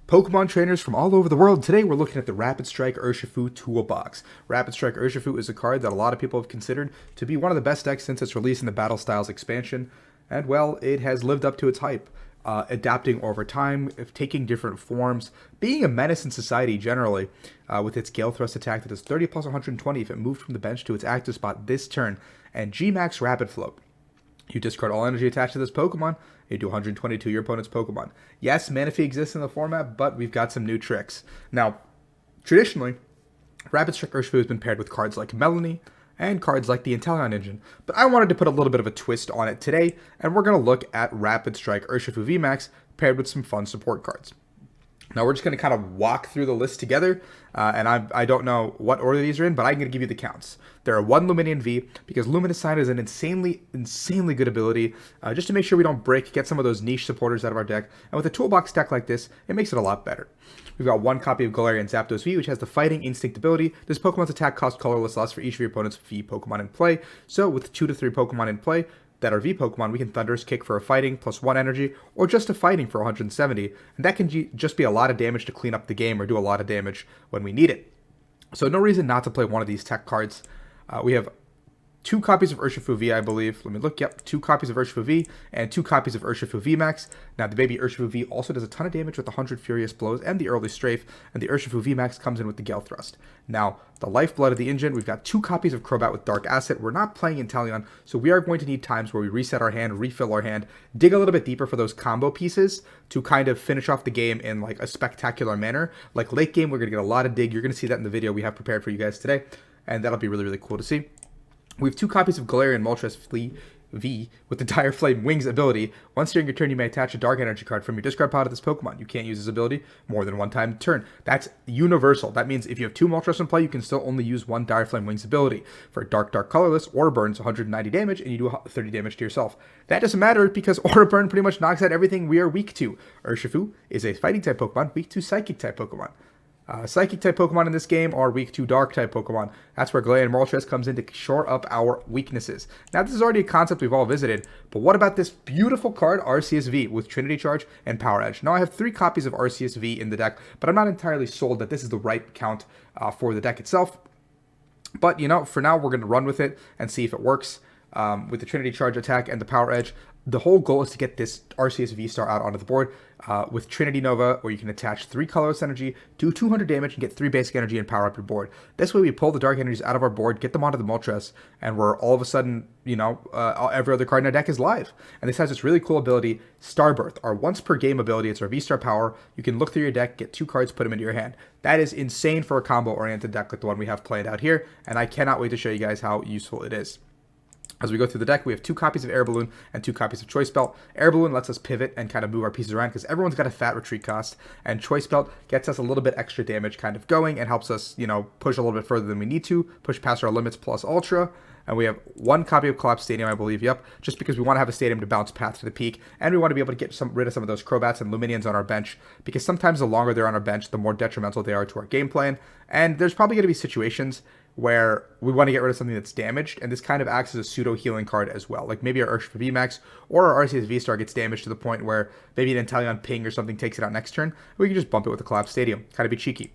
Pokemon trainers from all over the world. Today we're looking at the Rapid Strike Urshifu Toolbox. Rapid Strike Urshifu is a card that a lot of people have considered to be one of the best decks since its release in the Battle Styles expansion. And well, it has lived up to its hype, adapting over time, taking different forms, being a menace in society generally, with its Gale Thrust attack that is 30 plus 120 if it moved from the bench to its active spot this turn, and G-Max Rapid Float. You discard all energy attached to this Pokemon, you do 120 to your opponent's Pokemon. Yes, Manaphy exists in the format, but we've got some new tricks. Now, traditionally, Rapid Strike Urshifu has been paired with cards like Melanie and cards like the Inteleon engine, but I wanted to put a little bit of a twist on it today, and we're going to look at Rapid Strike Urshifu VMAX paired with some fun support cards. Now we're just going to kind of walk through the list together, and I don't know what order these are in, but I'm going to give you the counts. There are 1 Lumineon V, because Lumineon is an insanely good ability, just to make sure we don't get some of those niche supporters out of our deck, and with a toolbox deck like this, it makes it a lot better. We've got 1 copy of Galarian Zapdos V, which has the Fighting Instinct ability. This Pokemon's attack costs colorless less for each of your opponent's V Pokemon in play, so with 2 to 3 Pokemon in play, that are V Pokemon, we can Thunderous Kick for a fighting plus 1 energy, or just a fighting for 170, and that can just be a lot of damage to clean up the game or do a lot of damage when we need it. So no reason not to play one of these tech cards. We have 2 copies of Urshifu V, I believe. Let me look. Yep, 2 copies of Urshifu V and 2 copies of Urshifu VMAX. Now, the baby Urshifu V also does a ton of damage with the 100 Furious Blows and the early Strafe, and the Urshifu VMAX comes in with the Gale Thrust. Now, the Lifeblood of the engine, we've got 2 copies of Crobat with Dark Acid. We're not playing Inteleon, so we are going to need times where we reset our hand, refill our hand, dig a little bit deeper for those combo pieces to kind of finish off the game in like a spectacular manner. Like late game, we're going to get a lot of dig. You're going to see that in the video we have prepared for you guys today, and that'll be really, really cool to see. We have 2 copies of Galarian Moltres V with the Dire Flame Wings ability. Once during your turn, you may attach a Dark Energy card from your discard pile to this Pokemon. You can't use this ability more than 1 time a turn. That's universal. That means if you have 2 Moltres in play, you can still only use 1 Dire Flame Wings ability. For Dark Colorless, Aura Burns 190 damage, and you do 30 damage to yourself. That doesn't matter because Aura Burn pretty much knocks out everything we are weak to. Urshifu is a Fighting type Pokemon, weak to Psychic type Pokemon. Psychic type Pokemon in this game are weak to Dark type Pokemon. That's where Galarian Moltres comes in to shore up our weaknesses. Now, this is already a concept we've all visited, but what about this beautiful card, Arceus V, with Trinity Charge and Power Edge? Now, I have 3 copies of Arceus V in the deck, but I'm not entirely sold that this is the right count for the deck itself. But, you know, for now, we're going to run with it and see if it works. With the Trinity Charge attack and the Power Edge, the whole goal is to get this Arceus VSTAR out onto the board with Trinity Nova, where you can attach 3 colorless energy, do 200 damage, and get 3 basic energy and power up your board. This way we pull the dark energies out of our board, get them onto the Moltres, and we're all of a sudden, you know, every other card in our deck is live. And this has this really cool ability, Starbirth, our once per game ability. It's our VSTAR power. You can look through your deck, get 2 cards, put them into your hand. That is insane for a combo-oriented deck like the one we have played out here, and I cannot wait to show you guys how useful it is. As we go through the deck, we have 2 copies of Air Balloon and 2 copies of Choice Belt. Air Balloon lets us pivot and kind of move our pieces around because everyone's got a fat retreat cost, and Choice Belt gets us a little bit extra damage kind of going and helps us, you know, push a little bit further than we need to, push past our limits plus Ultra. And we have 1 copy of Collapsed Stadium, I believe, yep, just because we want to have a stadium to bounce path to the peak, and we want to be able to get rid of some of those Crobats and Lumineons on our bench, because sometimes the longer they're on our bench, the more detrimental they are to our game plan. And there's probably going to be situations where we want to get rid of something that's damaged, and this kind of acts as a pseudo-healing card as well. Like maybe our Urshifu VMAX or our Arceus VSTAR gets damaged to the point where maybe an Inteleon ping or something takes it out next turn. We can just bump it with a Collapsed Stadium. Kind of be cheeky.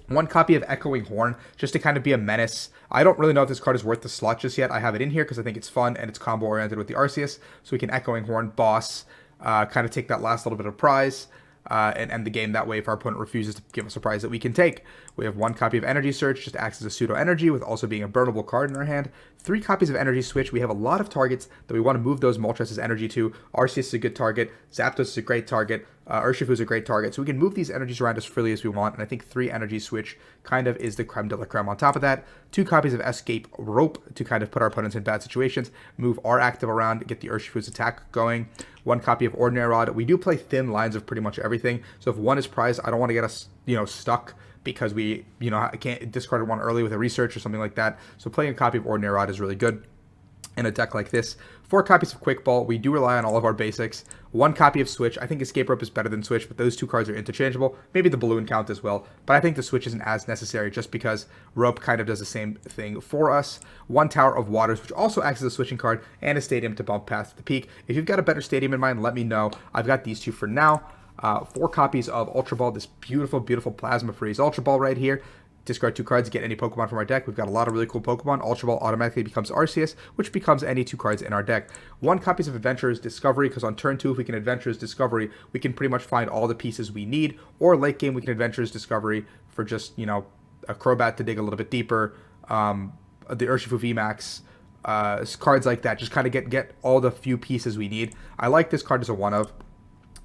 1 copy of Echoing Horn, just to kind of be a menace. I don't really know if this card is worth the slot just yet. I have it in here because I think it's fun and it's combo-oriented with the Arceus, so we can Echoing Horn, boss, kind of take that last little bit of prize, and end the game that way if our opponent refuses to give us a prize that we can take. We have 1 copy of Energy Search, just acts as a pseudo-energy with also being a burnable card in our hand. 3 copies of Energy Switch. We have a lot of targets that we want to move those Moltres' energy to. Arceus is a good target. Zapdos is a great target. Urshifu is a great target. So we can move these energies around as freely as we want, and I think 3 Energy Switch kind of is the creme de la creme on top of that. 2 copies of Escape Rope to kind of put our opponents in bad situations, move our active around, get the Urshifu's attack going. 1 copy of Ordinary Rod. We do play thin lines of pretty much everything, so if 1 is prized, I don't want to get us, you know, stuck because we, you know, can't discard 1 early with a research or something like that. So playing a copy of Ordinary Rod is really good in a deck like this. 4 copies of Quick Ball. We do rely on all of our basics. 1 copy of Switch. I think Escape Rope is better than Switch, but those 2 cards are interchangeable. Maybe the Balloon count as well, but I think the Switch isn't as necessary just because Rope kind of does the same thing for us. 1 Tower of Waters, which also acts as a switching card, and a Stadium to bump past the peak. If you've got a better Stadium in mind, let me know. I've got these 2 for now. 4 copies of Ultra Ball, this beautiful, beautiful Plasma Freeze Ultra Ball right here. Discard 2 cards, get any Pokemon from our deck. We've got a lot of really cool Pokemon. Ultra Ball automatically becomes Arceus, which becomes any 2 cards in our deck. 1 copies of Adventurer's Discovery, because on turn 2, if we can Adventurer's Discovery, we can pretty much find all the pieces we need. Or late game, we can Adventurer's Discovery for just, you know, a Crobat to dig a little bit deeper. The Urshifu VMAX, cards like that. Just kind of get all the few pieces we need. I like this card as a 1 of.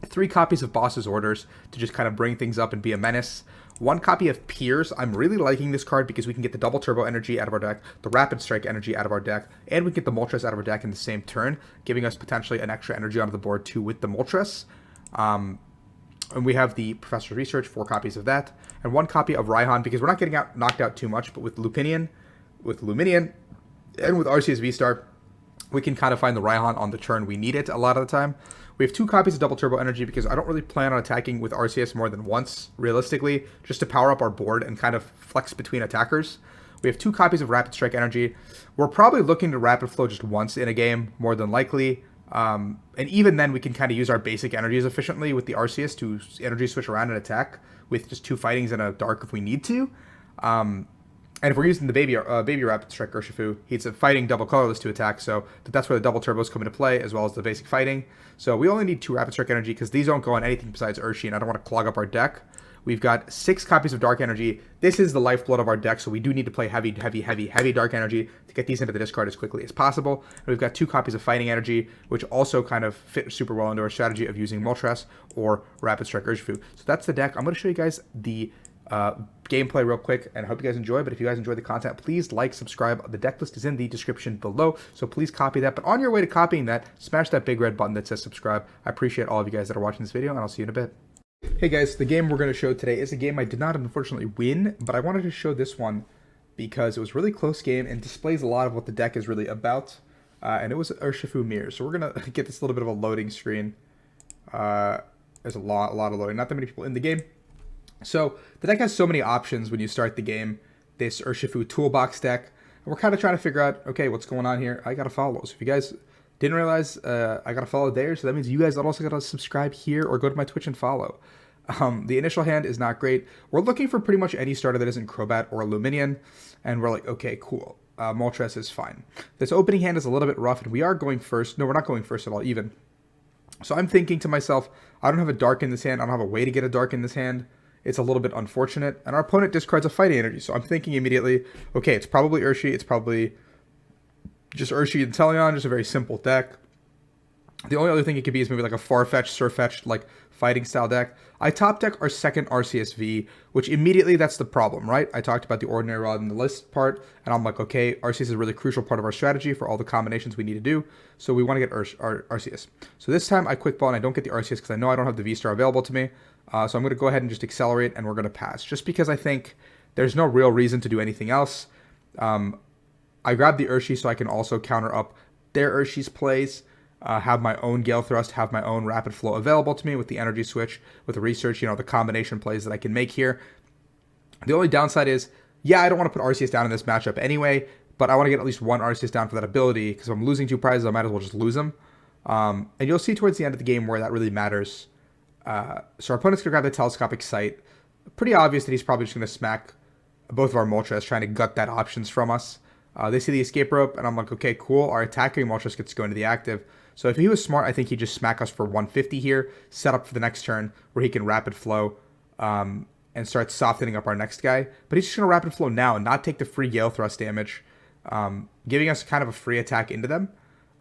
3 copies of Boss's Orders to just kind of bring things up and be a menace. 1 copy of Piers. I'm really liking this card because we can get the double turbo energy out of our deck, the rapid strike energy out of our deck, and we get the Moltres out of our deck in the same turn, giving us potentially an extra energy onto the board too with the Moltres. And we have the Professor Research, 4 copies of that, and 1 copy of Raihan because we're not getting knocked out too much, but with Lumineon, and with Arceus VSTAR, we can kind of find the Raihan on the turn we need it a lot of the time. We have 2 copies of Double Turbo Energy because I don't really plan on attacking with Arceus more than once, realistically, just to power up our board and kind of flex between attackers. We have 2 copies of Rapid Strike Energy. We're probably looking to Rapid Flow just once in a game, more than likely. And even then, we can kind of use our basic energies efficiently with the Arceus to energy switch around and attack with just 2 fightings and a dark if we need to. And if we're using the baby Rapid Strike Urshifu, he's a fighting double colorless to attack, so that's where the double turbos come into play, as well as the basic fighting. So we only need 2 Rapid Strike Energy, because these don't go on anything besides Urshi, and I don't want to clog up our deck. We've got 6 copies of Dark Energy. This is the lifeblood of our deck, so we do need to play heavy Dark Energy to get these into the discard as quickly as possible. And we've got 2 copies of Fighting Energy, which also kind of fit super well into our strategy of using Moltres or Rapid Strike Urshifu. So that's the deck. I'm going to show you guys the gameplay real quick, and I hope you guys enjoy. But if you guys enjoy the content, please like, subscribe. The deck list is in the description below, so please copy that. But on your way to copying that, smash that big red button that says subscribe. I appreciate all of you guys that are watching this video, and I'll see you in a bit. Hey guys, the game we're going to show today is a game I did not unfortunately win, but I wanted to show this one because it was a really close game and displays a lot of what the deck is really about. And it was Urshifu Mirror. So we're going to get this little bit of a loading screen. There's a lot of loading. Not that many people in the game. So the deck has so many options when you start the game. This Urshifu Toolbox deck. And we're kind of trying to figure out, okay, what's going on here? I got to follow. So if you guys didn't realize, I got to follow there. So that means you guys also got to subscribe here or go to my Twitch and follow. The initial hand is not great. We're looking for pretty much any starter that isn't Crobat or Lumineon. And we're like, okay, cool. Moltres is fine. This opening hand is a little bit rough, and we are going first. No, we're not going first at all, even. So I'm thinking to myself, I don't have a dark in this hand. I don't have a way to get a dark in this hand. It's a little bit unfortunate. And our opponent discards a fighting energy. So I'm thinking immediately, okay, it's probably Urshi. It's probably just Urshi and Inteleon, just a very simple deck. The only other thing it could be is maybe like a Farfetch'd, Surfetch'd, like fighting style deck. I top deck our second Arceus V, which immediately that's the problem, right? I talked about the Ordinary Rod in the list part, and I'm like, okay, Arceus is a really crucial part of our strategy for all the combinations we need to do, so we want to get Arceus. So this time I quick ball and I don't get the Arceus because I know I don't have the V-Star available to me, so I'm going to go ahead and just accelerate, and we're going to pass, just because I think there's no real reason to do anything else. I grabbed the Urshi so I can also counter up their Urshi's plays, have my own Gale Thrust, have my own Rapid Flow available to me with the Energy Switch, with the Research, you know, the combination plays that I can make here. The only downside is, yeah, I don't want to put Arceus down in this matchup anyway, but I want to get at least 1 Arceus down for that ability, because if I'm losing 2 prizes, I might as well just lose them. And you'll see towards the end of the game where that really matters. So our opponent's going to grab the Telescopic Sight. Pretty obvious that he's probably just going to smack both of our Moltres, trying to gut that options from us. They see the Escape Rope, and I'm like, okay, cool. Our attacking Moltres gets to go into the active. So if he was smart, I think he'd just smack us for 150 here, set up for the next turn where he can Rapid Flow and start softening up our next guy. But he's just going to Rapid Flow now and not take the free Gale Thrust damage, giving us kind of a free attack into them.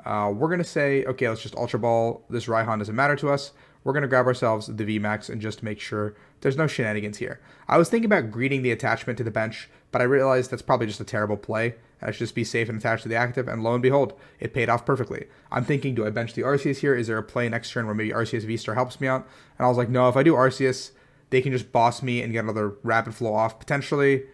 We're going to say, okay, let's just Ultra Ball. This Raihan doesn't matter to us. We're going to grab ourselves the VMAX and just make sure there's no shenanigans here. I was thinking about greeting the attachment to the bench, but I realized that's probably just a terrible play. I should just be safe and attached to the active, and lo and behold, it paid off perfectly. I'm thinking, do I bench the Arceus here? Is there a play next turn where maybe Arceus VSTAR helps me out? And I was like, no, if I do Arceus, they can just boss me and get another Rapid Flow off, potentially,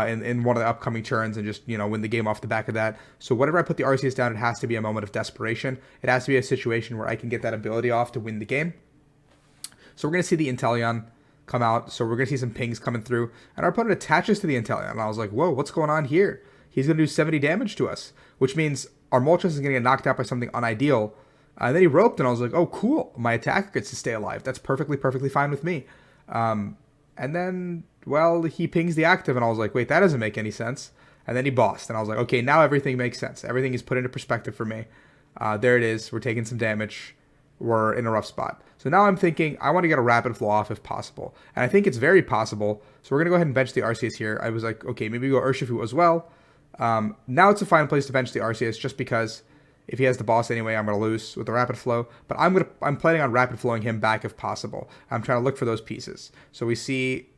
in one of the upcoming turns, and just, you know, win the game off the back of that. So whenever I put the Arceus down, it has to be a moment of desperation. It has to be a situation where I can get that ability off to win the game. So we're going to see the Inteleon come out. So we're going to see some pings coming through. And our opponent attaches to the Inteleon. And I was like, whoa, what's going on here? He's going to do 70 damage to us, which means our Moltres is going to get knocked out by something unideal. And then he roped, and I was like, oh, cool. My attacker gets to stay alive. That's perfectly fine with me. And then, well, he pings the active, and I was like, wait, that doesn't make any sense. And then he bossed, and I was like, okay, now everything makes sense. Everything is put into perspective for me. There it is. We're taking some damage. We're in a rough spot. So now I'm thinking I want to get a rapid flow off if possible. And I think it's very possible. So we're going to go ahead and bench the Arceus here. I was like, okay, maybe go Urshifu as well. Now it's a fine place to bench the Arceus just because if he has the boss anyway, I'm going to lose with the rapid flow. But I'm planning on rapid flowing him back if possible. I'm trying to look for those pieces. So we see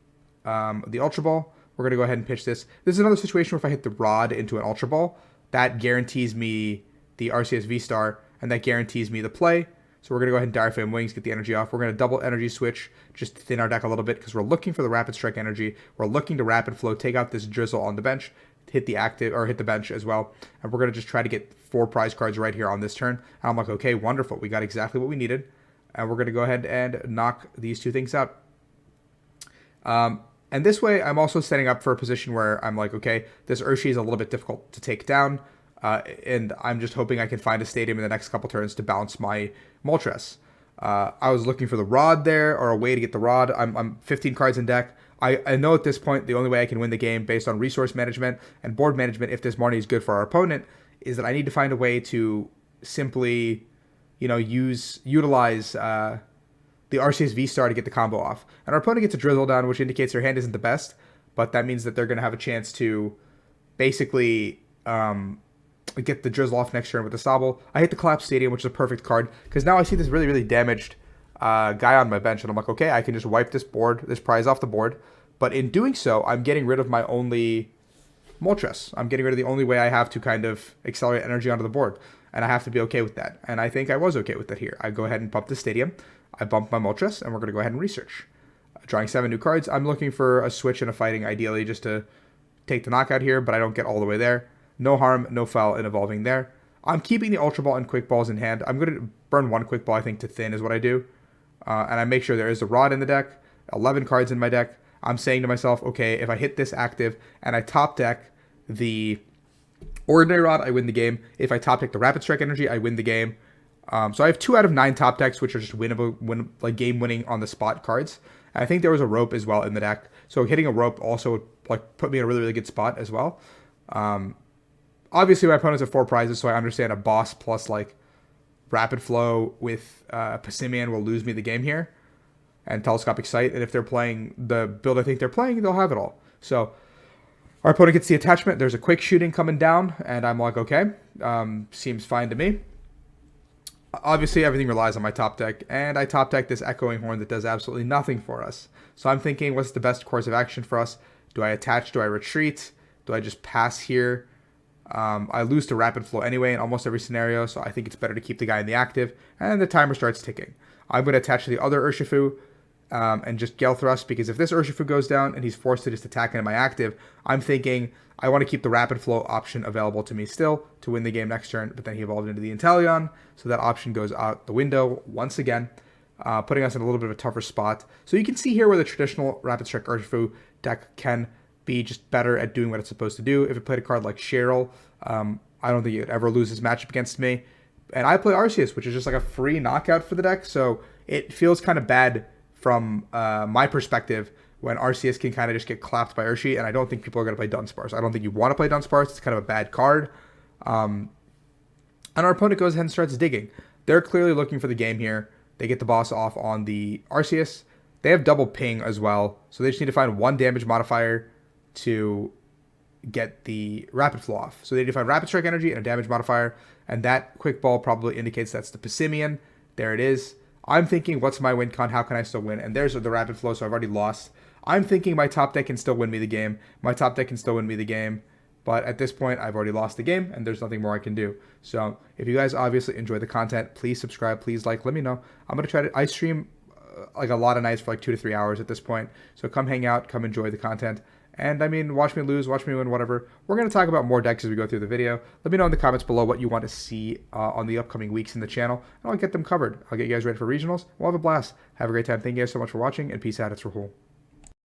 the Ultra Ball. We're going to go ahead and pitch this. This is another situation where if I hit the Rod into an Ultra Ball, that guarantees me the Arceus V-Star, and that guarantees me the play. So we're going to go ahead and Diaphragm Wings, get the energy off. We're going to double Energy Switch, just to thin our deck a little bit, because we're looking for the Rapid Strike energy. We're looking to Rapid Flow, take out this Drizzle on the bench, hit the active, or hit the bench as well. And we're going to just try to get 4 prize cards right here on this turn. And I'm like, okay, wonderful. We got exactly what we needed. And we're going to go ahead and knock these 2 things out. And this way, I'm also setting up for a position where I'm like, okay, this Urshifu is a little bit difficult to take down. And I'm just hoping I can find a stadium in the next couple turns to bounce my Moltres. I was looking for the Rod there, or a way to get the Rod. I'm 15 cards in deck. I know at this point the only way I can win the game based on resource management and board management, if this Marnie is good for our opponent, is that I need to find a way to simply, utilize the Arceus V-Star to get the combo off. And our opponent gets a Drizzle down, which indicates their hand isn't the best, but that means that they're going to have a chance to basically get the Drizzle off next turn with the Sobble. I hit the Collapsed Stadium, which is a perfect card, because now I see this really damaged guy on my bench, and I'm like, okay, I can just wipe this prize off the board. But in doing so, I'm getting rid of my only Moltres. I'm getting rid of the only way I have to kind of accelerate energy onto the board, and I have to be okay with that. And I think I was okay with that here. I go ahead and pump the Stadium. I bump my Moltres, and we're going to go ahead and research. Drawing 7 new cards. I'm looking for a switch and a fighting, ideally, just to take the knockout here, but I don't get all the way there. No harm, no foul in evolving there. I'm keeping the Ultra Ball and Quick Balls in hand. I'm going to burn 1 Quick Ball, I think, to thin is what I do. And I make sure there is a Rod in the deck, 11 cards in my deck. I'm saying to myself, okay, if I hit this active and I top deck the Ordinary Rod, I win the game. If I top deck the Rapid Strike energy, I win the game. So I have 2 out of 9 top decks, which are just winnable, game-winning on the spot cards. And I think there was a Rope as well in the deck. So hitting a Rope also put me in a really good spot as well. Obviously, my opponents have 4 prizes, so I understand a boss plus Rapid Flow with Passimian will lose me the game here, and Telescopic Sight. And if they're playing the build I think they're playing, they'll have it all. So our opponent gets the attachment. There's a Quick Shooting coming down, and I'm like, okay, seems fine to me. Obviously, everything relies on my top deck, and I top deck this Echoing Horn that does absolutely nothing for us. So I'm thinking, what's the best course of action for us? Do I attach? Do I retreat? Do I just pass here? I lose to Rapid Flow anyway in almost every scenario, so I think it's better to keep the guy in the active, and the timer starts ticking. I'm going to attach to the other Urshifu and just Gale Thrust, because if this Urshifu goes down and he's forced to just attack into my active, I'm thinking I want to keep the Rapid Flow option available to me still to win the game next turn, but then he evolved into the Inteleon, so that option goes out the window once again, putting us in a little bit of a tougher spot. So you can see here where the traditional Rapid Strike Urshifu deck can be just better at doing what it's supposed to do. If it played a card like Cheryl, I don't think it would ever lose his matchup against me. And I play Arceus, which is just like a free knockout for the deck, so it feels kind of bad from my perspective when Arceus can kind of just get clapped by Urshifu, and I don't think people are going to play Dunsparce. I don't think you want to play Dunsparce. It's kind of a bad card. And our opponent goes ahead and starts digging. They're clearly looking for the game here. They get the boss off on the Arceus. They have double ping as well, so they just need to find 1 damage modifier to get the Rapid Flow off. So they need to find Rapid Strike energy and a damage modifier, and that Quick Ball probably indicates that's the Passimian. There it is. I'm thinking, what's my win con? How can I still win? And there's the Rapid Flow, so I've already lost. I'm thinking my top deck can still win me the game. My top deck can still win me the game. But at this point, I've already lost the game, and there's nothing more I can do. So if you guys obviously enjoy the content, please subscribe, please like, let me know. I'm going to try to, I stream a lot of nights for 2 to 3 hours at this point. So come hang out, come enjoy the content. And I mean, watch me lose, watch me win, whatever. We're going to talk about more decks as we go through the video. Let me know in the comments below what you want to see on the upcoming weeks in the channel, and I'll get them covered. I'll get you guys ready for regionals. We'll have a blast. Have a great time. Thank you guys so much for watching, and peace out. It's Rahul.